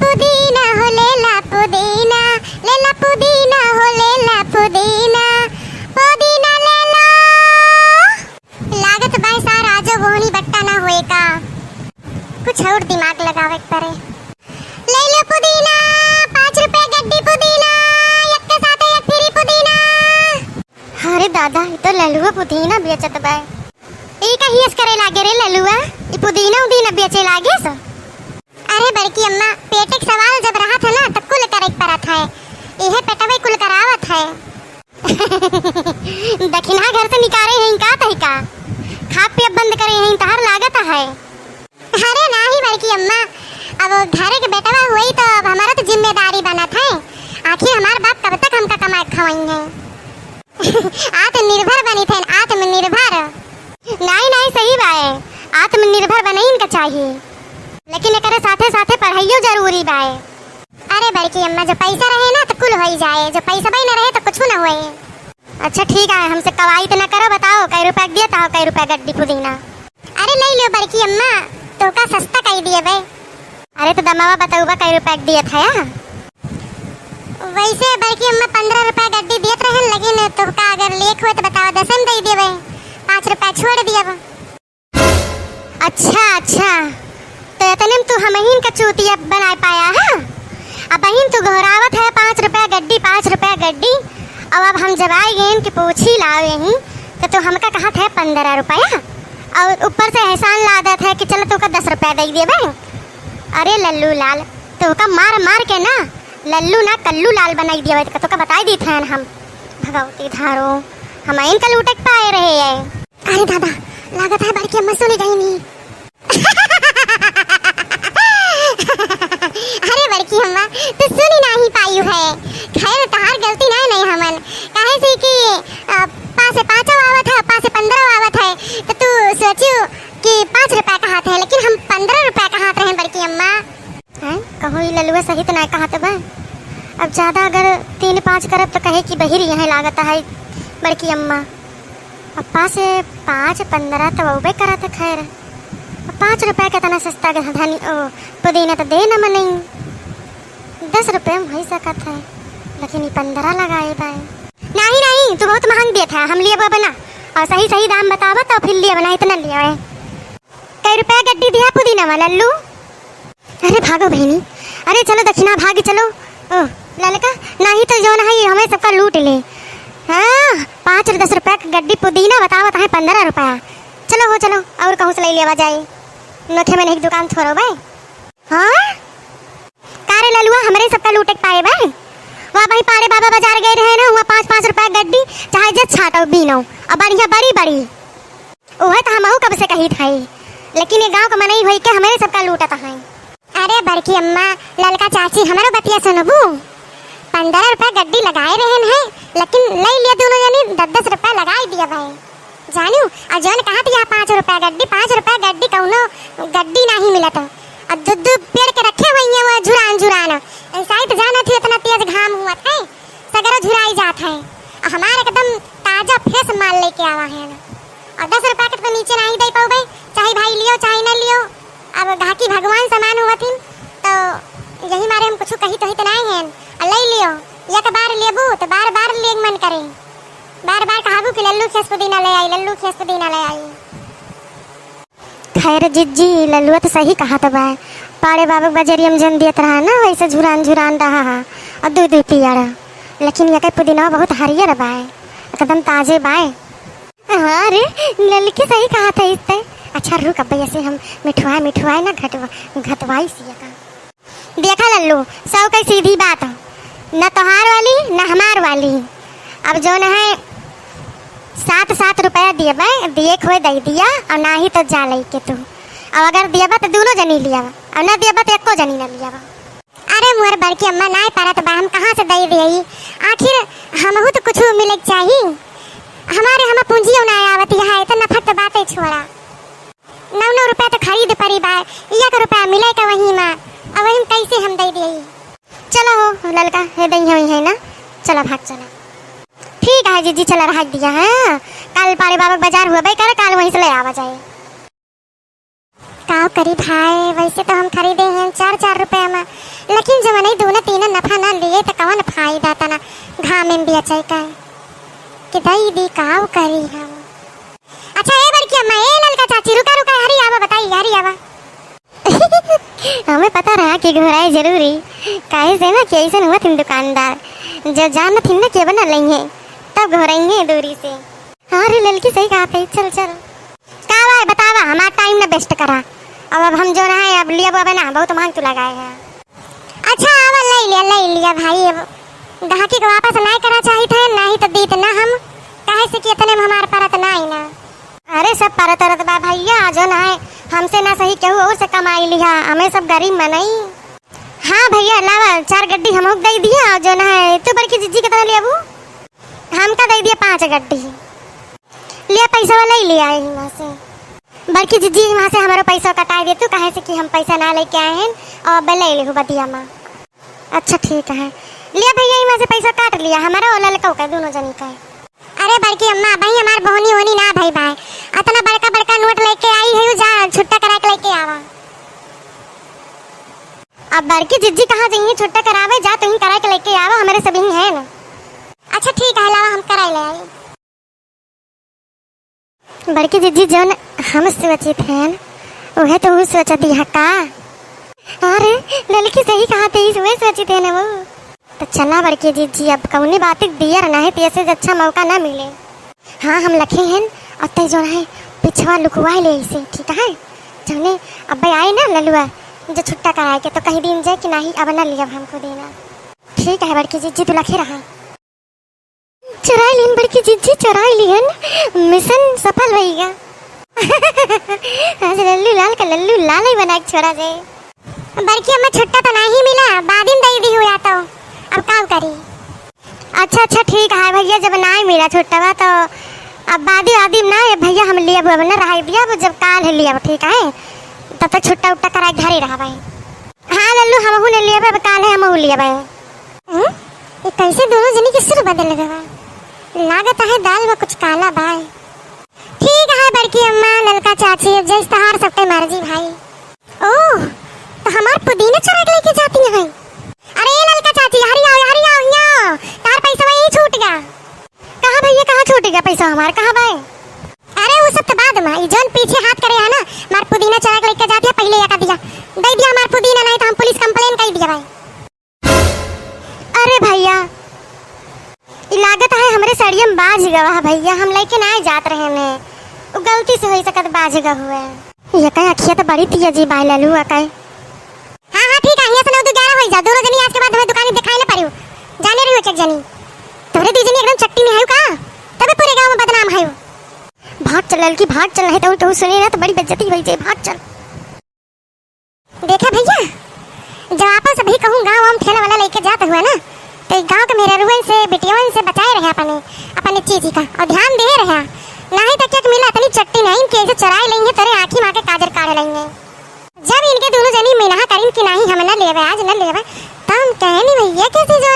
पुदीना हो लेला पुदीना, लेला पुदीना हो लेला पुदीना, पुदीना ले लो। लागत भाई सार आजो बोहनी बट्टा ना होए का, कुछ और दिमाग लगावे पड़े। ले लो पुदीना, 5 रुपए गड्डी पुदीना, एक के साथ एक फ्री पुदीना। अरे दादा ये तो ललुआ पुदीना बेचत बा। ई का हियस करे लागे रे ललुआ, ई पुदीना उदीना बेचे लागे सो। अरे बड़की अम्मा पेटे का सवाल जब रहा था ना तो कुल करे परत है, इहे पेटवे कुल करावत है। दक्षिणा घर से निकाले हैं का तही का, खा पिए बंद करे हैं तहर लागत है। अरे नहीं बड़की अम्मा, अब घरे के बेटवा हुई तो अब हमारा तो जिम्मेदारी बनत है, आखिर हमार बाप कब तक हमका कमाए खवाएंगे। आत्मनिर्भर बनी थे, आत्मनिर्भर। नहीं नहीं सही बात है, आत्मनिर्भर बने इनका चाहिए, लेकिन एकरे साथे साथे पढ़ाइयो जरूरी बाए। अरे बड़की अम्मा जो पैसा रहे ना तो कुल हो ही जाए, जो पैसा भाई न रहे तो कुछ ना होए। अच्छा ठीक है, हमसे कवाई तो न करो, बताओ कई रुपए दिए तो कई रुपए गड्डी पुदीना। अरे ले लो बड़की अम्मा, तो का सस्ता कई दिए भाई। अरे तो दमावा बताऊबा कई रुपए दिए था या? वैसे बड़की अम्मा 15 रुपए गड्डी दिए रहे, लेकिन तो का अगर लेख हुए तो बताओ 10 में दे दिए भाई, 5 रुपए छोड़ दिया। अच्छा अच्छा, तो इतने तू हमहीन का चूतिया बना पाया है। अब बहन तू घोरावत है 5 रुपए गड्डी, 5 रुपए गड्डी। अब हम जब आए गए कि पूछी लावे ही तो तू हमका कहा था 15 रुपया, और ऊपर से एहसान लादत है कि चलो तू का 10 रुपया दे दिए भाई। अरे लल्लू लाल, तो का मार मार के ना लल्लू ना कल्लू लाल बनाई दिया भाई, तो का बताई दी थे हम भगवती धारो हम इनका लूटक पाए रहे है। अरे दादा लागत है बड़की अम्मा सुनी गई नहीं। अरे बड़की अम्मा तू सुनी नहीं पाई है, खैर तहार गलती नहीं हमन, काहे से कि पासे 5 आवत है, पासे 15 आवत है, तो तू सोचियो कि 5 रुपया कहत है, लेकिन हम 15 रुपया कहत रहे बड़की अम्मा। हैं कहो ये ललुआ सही तो नहीं कहत बा। अब ज्यादा अगर 3-5 करब तो कहे कि बहिर यह लागत है बड़की अम्मा। अब पासे 5-15 तो वो करत है, खैर 5 रुपया का तना सस्ता धनी पुदीना तो दे न मनी, 10 रुपये में हो सकत है, लेकिन ये 15 लगाए बाय। नहीं नहीं तू बहुत महंग दिया था, हम लिए बना और सही सही दाम बतावा तो फिर लिए बना, इतना लिया है। कई रुपया गड्डी दिया पुदीना वाला लल्लू। अरे भागो बहनी, अरे चलो दक्षिणा भागी चलो। ओ ललका नहीं तो जो नहीं हमें सबका लूट ले। हाँ 5-10 रुपया का गड्डी पुदीना बतावत है 15 रुपया। चलो हो चलो, और कहूँ से ले लेवा जाए, नोखे में एक दुकान छोड़ो भाई। हाँ कारे ललुआ हमारे सबका लूटे पाए भाई। वहाँ भाई पाड़े बाबा बाजार गए रहे ना, वहाँ 5-5 रुपया गड्डी चाहे जब छाटो बीनो और बढ़िया बड़ी बड़ी वह तो हम कब से कही था, लेकिन ये गांव का मनई हुई के हमारे सबका लूटा था। अरे बड़की अम्मा ललका चाची हमारा बतिया सुनबू, 15 रुपया गड्डी लगाए रहे हैं, लेकिन ले लिया दोनों जनी 10-10 रुपया लगाई दिया भाई जानू। और जौन कहा था 5 रुपया गड्डी, 5 रुपया गड्डी कौनो गड्डी नहीं मिलत, और दूध पेड़ के रखे हुए हैं वो झुरान ऐसा ही तो जाना थी, इतना तेज घाम हुआ था सगरो झुराई जात है, और हमारे एकदम ताजा फ्रेश माल लेके आवा है। और 10 रुपया के तो नीचे नहीं दे पाओ भाई, चाहे भाई लियो चाहे न लियो, अब घाकी भगवान समान हुआ थी तो यही मारे हम कुछ कही तो नहीं है, और ले लियो एक बार लेबू तो बार बार ले मन करे, बार बार कहाबू कि लल्लू खेस पुदीना ले आई, लल्लू खेस पुदीना ले आई। खैर जिज्जी लल्लुआ तो सही कहा था भाई, पाड़े बाबा बजरिया में जन दियत रहा ना वैसे झुरान रहा है, और दूध पियारा, लेकिन ये पुदीना बहुत हरियर बाय, एकदम ताजे बाय। हाँ रे ललकी सही कहा था इससे। अच्छा रुक अब ऐसे हम मिठवाए ना घटवाई सी का। देखा लल्लू सब कई सीधी बात, न तोहार वाली न हमार वाली। अब जो न है 7-7 रुपया दिए भाई, दिए खोए दे दिया, और ना ही तो जा ले के तू, अब अगर दिया तो दोनों जनी लिया, और न दिया तो एको जनी न लिया। अरे मोर बड़की अम्मा ना पारा तो हम कहाँ से दे दिए, आखिर हमहू तो कुछ मिले चाहिए, हमारे हम पूंजी ना आवती है, तो नफा तो बातें छोड़ा। 9 रुपया तो खरीद पड़ी बाय, 1 रुपया मिले का वही माँ, अब वही कैसे हम दे दिए। चलो हो ललका है दही हुई है ना, चलो भाग चलो। ठीक है जीजी चला रख दिया है, कल पाड़े बाबा बाजार हुआ भाई करे, कल वहीं से ले आवा जाए। का करी भाई, वैसे तो हम खरीदे हैं 4-4 रुपये में, लेकिन जब नहीं दोनों तीनों नफा ना लिए तो कौन फायदा तना घाम में बेचे का कि दई दी काव करी हम। अच्छा ए बड़की अम्मा, ए ललका चाची, रुका रुका, हरी आवा, बताइए हरी आवा। हमें पता रहा कि घोराई जरूरी काहे से ना कि ऐसे हुआ थी दुकानदार जो जान थी ना के बना लेंगे तब घोराएंगे दूरी से। अरे ललकी सही कहा पे, चल चल का भाई बतावा, हमारा टाइम ना वेस्ट करा। अब हम जो रहा अब लिया बाबा ना बहुत मांग तो लगाए है। अच्छा आवा ले लिया भाई, अब ग्राहकी को वापस नहीं करा चाहिए थे, नहीं तो दीत ना हम काहे से कि इतने में हमारे परत ना आई ना। अरे सब परत रत बा भैया, जो ना है हमसे ना सही केहू और से कमाई लिया, हमें सब गरीब मनाई। हाँ भैया लावा 4 गड्डी हम दे दिया, और जो ना है तू बड़की जिज्जी कितना लिया वो हमका दे दिया 5 गड्डी लिया, पैसा वाला ही लिया है वहाँ से। बड़की जिज्जी वहाँ से हमारा पैसा कटा दे तू, कहे से कि हम पैसा ना लेके आए हैं और ले ले बदिया माँ। अच्छा ठीक है, लिया भैया वहाँ से पैसा काट लिया हमारा और लड़का का दोनों जनी का। अरे बड़की अम्मा भाई हमार बहनी होनी ना भाई भाई, इतना बड़का बड़का नोट लेके आई है, जा छुट्टा करा के लेके आवा। अब बड़की जिज्जी कहाँ जाइए छुट्टा करावे, जा तुम करा के लेके आवा, हमारे सभी है ना। अच्छा ठीक है लावा हम करा ले आई। बड़की जिज्जी जो हम सोचित हैं वह तो सोचा दिया का। अरे लड़की सही कहा थी, वह सोचित है ना वो। तो चला बड़की जिज्जी, अब कौनी बात दिया ना है तो ऐसे अच्छा मौका ना मिले। हाँ हम लखे हैं और ते जो है पिछवा लुकवा ले इसे, ठीक है जने अब भाई आए ना ललुआ जो छुट्टा कराए के तो कहीं दिन जाए कि नहीं अब ना लिया हमको देना। ठीक है बड़की जिज्जी तू लखे रहा। चुराई लिहन बड़की जिज्जी, चुराई लिहन, मिशन सफल होएगा। आज लल्लू लाल का लल्लू लाल ही बना के छोड़ा जाए। बड़की अम्मा छुट्टा तो नहीं मिला, बाद में दे दी हुआ तो अब काम करी। अच्छा ठीक है भैया, जब ना मिला छुट्टा तो अब बादी आदि ना भैया हम लिया अब ना रहा दिया, जब काल है लिया ठीक है तब तक छुट्टा उट्टा करा घर ही रहा भाई। हाँ लल्लू हम ने लिया अब काल है हम लिया भाई। ये कैसे दोनों जनी किस तरह बदल गए, लागत है दाल में कुछ काला भाई। ठीक है बड़की अम्मा ललका चाची, जैसे तहार सबके मर्जी भाई। ओह तो हमार पुदीना चुरा के लेके जाती है। अरे ललका चाची हरी आओ यहाँ, तार पैसा वही छूट गया। कहाँ भैया कहाँ छूट गया पैसा हमारा, कहाँ भाई? अरे वो सब तो बाद में, जौन पीछे हाथ करे है ना मार पुदीना चुरा के लेके जाती है, पहले ये कर दिया दे दिया हमार पुदीना, नहीं तो हम पुलिस कंप्लेन कर दिया भाई। अरे भैया लागत है हमारे सड़ियम बाज गवा भैया, हम लेके ना जात रहे ने, वो गलती से हो सकत बाज गा हुआ है। ये कहीं अखिया तो बड़ी थी जी बाई ललू कहीं। हाँ ठीक है, यहाँ से 9-11 हो जा, दोनों जनी आज के बाद हमें दुकान दिखाई ना पड़ियो, जाने रही हो एक जनी तोरे दी जनी एकदम चट्टी में है का, तबे पूरे गांव में बदनाम है। भाग चल ललकी भाग चल, है तो सुने ना तो बड़ी बेइज्जती हो जाए, भाग चल। देखा भैया जब आप सभी कहूँ गाँव हम ठेला वाला लेके जाते हुए ना तो गांव के मेरे रुवन से बिटियों से बचाए रहे अपने चीज का, और ध्यान दे रहे नहीं तो क्या मिला इतनी चट्टी नहीं कि चराई लेंगे तेरे आँखी माँ के काजर काढ़ लेंगे। जब इनके दोनों जनी मिना करीन कि नहीं हम न लेवे आज न लेवे, तब कहे नहीं भैया कैसे जो